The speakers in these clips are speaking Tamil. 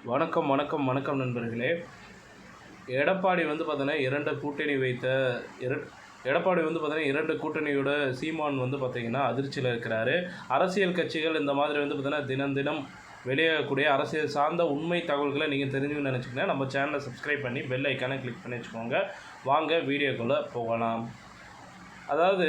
வணக்கம் வணக்கம் வணக்கம் நண்பர்களே. எடப்பாடி வந்து பார்த்தீங்கன்னா எடப்பாடி வந்து பார்த்தீங்கன்னா 2 கூட்டணியோட சீமான் வந்து பார்த்தீங்கன்னா அதிர்ச்சியில் இருக்கிறாரு. அரசியல் கட்சிகள் இந்த மாதிரி வந்து பார்த்தீங்கன்னா தினம் தினம் வெளியாகக்கூடிய அரசியல் சார்ந்த உண்மை தகவல்களை நீங்கள் தெரிஞ்சுக்கணும்னு நினச்சிங்கன்னா நம்ம சேனலை சப்ஸ்கிரைப் பண்ணி பெல் ஐக்கானை கிளிக் பண்ணி வச்சுக்கோங்க. வாங்க வீடியோக்குள்ளே போகலாம். அதாவது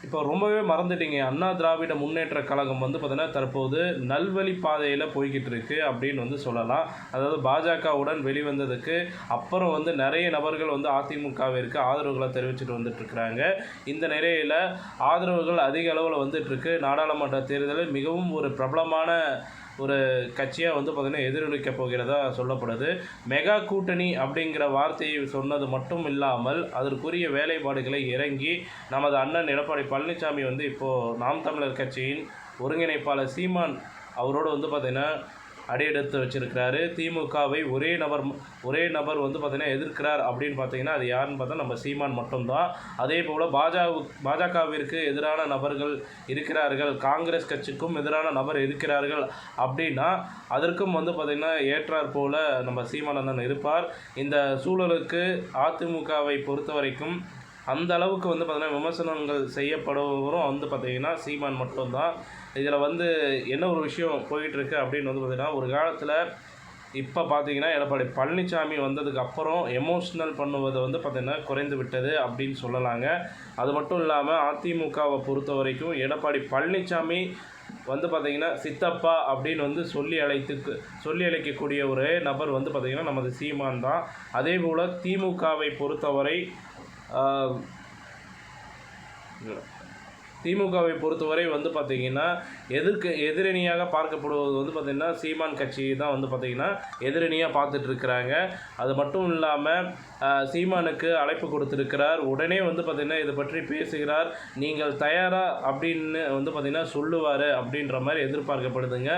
இப்போ ரொம்பவே மறந்துட்டீங்க. அண்ணா திராவிட முன்னேற்ற கழகம் வந்து பார்த்தீங்கன்னா தற்போது நல்வழி பாதையில் போய்கிட்டு இருக்கு அப்படின்னு வந்து சொல்லலாம். அதாவது பாஜகவுடன் வெளிவந்ததுக்கு அப்புறம் வந்து நிறைய நபர்கள் வந்து அதிமுகவிற்கு ஆதரவுகளை தெரிவிச்சுட்டு வந்துட்டுருக்குறாங்க. இந்த நிலையில் ஆதரவுகள் அதிக அளவில் வந்துட்டுருக்கு. நாடாளுமன்ற தேர்தலில் மிகவும் ஒரு பிரபலமான ஒரு கட்சியாக வந்து பார்த்திங்கன்னா எதிரொலிக்க போகிறதா சொல்லப்படுது. மெகா கூட்டணி அப்படிங்கிற வார்த்தையை சொன்னது மட்டும் இல்லாமல் அதற்குரிய வேலைப்பாடுகளை இறங்கி நமது அண்ணன் எடப்பாடி பழனிசாமி வந்து இப்போது நாம் தமிழர் கட்சியின் ஒருங்கிணைப்பாளர் சீமான் அவரோடு வந்து பார்த்திங்கன்னா அடியெடுத்து வச்சிருக்கிறாரு. திமுகவை ஒரே நபர் வந்து பார்த்திங்கன்னா எதிர்க்கிறார் அப்படின்னு பார்த்தீங்கன்னா அது யாருன்னு பார்த்தா நம்ம சீமான் மட்டும்தான். அதே போல் பாஜகவிற்கு எதிரான நபர்கள் இருக்கிறார்கள், காங்கிரஸ் கட்சிக்கும் எதிரான நபர் இருக்கிறார்கள் அப்படின்னா அதற்கும் வந்து பார்த்திங்கன்னா ஏற்றார் போல் நம்ம சீமானந்தன் இருப்பார். இந்த சூழலுக்கு அதிமுகவை பொறுத்த வரைக்கும் அந்த அளவுக்கு வந்து பார்த்திங்கன்னா விமர்சனங்கள் செய்யப்படுவரும் வந்து பார்த்திங்கன்னா சீமான் மட்டும்தான். இதில் வந்து என்ன ஒரு விஷயம் போயிட்டுருக்கு அப்படின்னு வந்து பார்த்திங்கன்னா ஒரு காலத்தில் இப்போ பார்த்திங்கன்னா எடப்பாடி பழனிசாமி வந்ததுக்கு அப்புறம் எமோஷ்னல் பண்ணுவது வந்து பார்த்திங்கன்னா குறைந்து விட்டது அப்படின்னு சொல்லலாங்க. அது மட்டும் இல்லாமல் அதிமுகவை பொறுத்த வரைக்கும் எடப்பாடி பழனிசாமி வந்து பார்த்திங்கன்னா சித்தப்பா அப்படின்னு வந்து சொல்லி அழைக்கக்கூடிய ஒரே நபர் வந்து பார்த்திங்கன்னா நமது சீமான் தான். அதே போல் திமுகவை பொறுத்தவரை வந்து பார்த்திங்கன்னா எதிரணியாக பார்க்கப்படுவது வந்து பார்த்திங்கன்னா சீமான் கட்சி தான் வந்து பார்த்திங்கன்னா எதிரணியாக பார்த்துட்ருக்குறாங்க. அது மட்டும் இல்லாமல் சீமானுக்கு அழைப்பு கொடுத்துருக்கிறார். உடனே வந்து பார்த்திங்கன்னா இதை பற்றி பேசுகிறார். நீங்கள் தயாரா அப்படின்னு வந்து பார்த்திங்கன்னா சொல்லுவார் அப்படின்ற மாதிரி எதிர்பார்க்கப்படுதுங்க.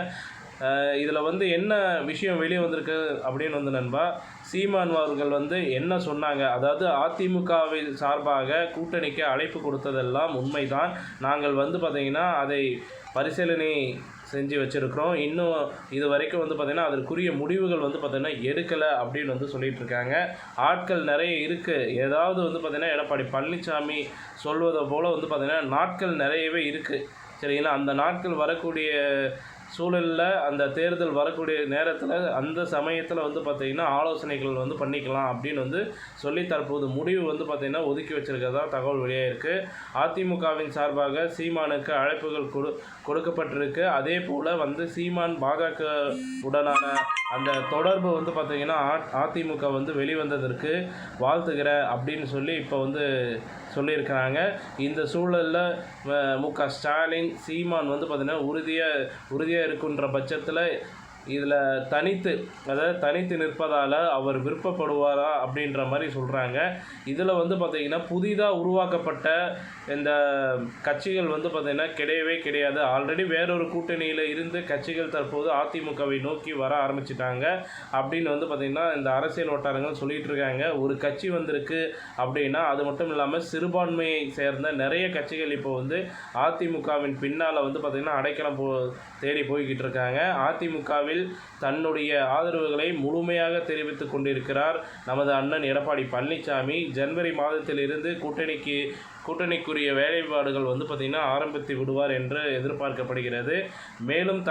இதில் வந்து என்ன விஷயம் வெளியே வந்திருக்கு அப்படின்னு வந்து நண்பா, சீமான் அவர்கள் வந்து என்ன சொன்னாங்க, அதாவது அதிமுகவில் சார்பாக கூட்டணிக்கு அழைப்பு கொடுத்ததெல்லாம் உண்மைதான். நாங்கள் வந்து பார்த்திங்கன்னா அதை பரிசீலனை செஞ்சு வச்சுருக்கிறோம். இன்னும் இது வரைக்கும் வந்து பார்த்திங்கன்னா அதற்குரிய முடிவுகள் வந்து பார்த்திங்கன்னா எடுக்கலை அப்படின்னு வந்து சொல்லிகிட்ருக்காங்க. ஆட்கள் நிறைய இருக்குது. ஏதாவது வந்து பார்த்திங்கன்னா எடப்பாடி பழனிசாமி சொல்வதை போல் வந்து பார்த்திங்கன்னா நாட்கள் நிறையவே இருக்குது. சரிங்களா? அந்த நாட்கள் வரக்கூடிய சூழலில் அந்த தேர்தல் வரக்கூடிய நேரத்தில் அந்த சமயத்தில் வந்து பார்த்திங்கன்னா ஆலோசனைகள் வந்து பண்ணிக்கலாம் அப்படின்னு வந்து சொல்லி தற்போது முடிவு வந்து பார்த்திங்கன்னா ஒதுக்கி வச்சுருக்கிறதா தகவல் வெளியாக இருக்குது. அதிமுகவின் சார்பாக சீமானுக்கு அழைப்புகள் கொடுக்கப்பட்டிருக்கு. அதே போல் வந்து சீமான் பாஜக உடனான அந்த தொடர்பு வந்து பார்த்திங்கன்னா அதிமுக வந்து வெளிவந்ததற்கு வாழ்த்துகிறேன் அப்படின்னு சொல்லி இப்போ வந்து சொல்லியிருக்கிறாங்க. இந்த சூழலில் மு.க. ஸ்டாலின் சீமான் வந்து பார்த்திங்கன்னா உறுதியாக இருக்குன்ற பட்சத்தில் இதில் தனித்து நிற்பதால் அவர் விருப்பப்படுவாரா அப்படின்ற மாதிரி சொல்கிறாங்க. இதில் வந்து பார்த்திங்கன்னா புதிதாக உருவாக்கப்பட்ட இந்த கட்சிகள் வந்து பார்த்திங்கன்னா கிடையாது. ஆல்ரெடி வேறொரு கூட்டணியில் இருந்து கட்சிகள் தற்போது அதிமுகவை நோக்கி வர ஆரம்பிச்சிட்டாங்க அப்படின்னு வந்து பார்த்திங்கன்னா இந்த அரசியல் வட்டாரங்கள் சொல்லிகிட்டு இருக்காங்க. ஒரு கட்சி வந்திருக்கு அப்படின்னா அது மட்டும் இல்லாமல் சிறுபான்மையை சேர்ந்த நிறைய கட்சிகள் இப்போ வந்து அதிமுகவின் பின்னால் வந்து பார்த்திங்கன்னா அடைக்கலம் தேடி போய்கிட்டு இருக்காங்க. அதிமுகவில் தன்னுடைய ஆதரவுகளை முழுமையாக தெரிவித்துக் கொண்டிருக்கிறார் நமது அண்ணன் எடப்பாடி பழனிசாமி. ஜனவரி மாதத்திலிருந்து கூட்டணிக்குரிய வேலைப்பாடுகள் வந்து பார்த்திங்கன்னா ஆரம்பித்து விடுவார் என்று எதிர்பார்க்கப்படுகிறது. மேலும்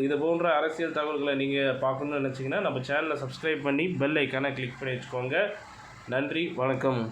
இது போன்ற அரசியல் தகவல்களை நீங்கள் பார்க்கணுன்னு நினச்சிங்கன்னா நம்ம சேனலை சப்ஸ்கிரைப் பண்ணி பெல் ஐக்கானை கிளிக் பண்ணி வச்சுக்கோங்க. நன்றி, வணக்கம்.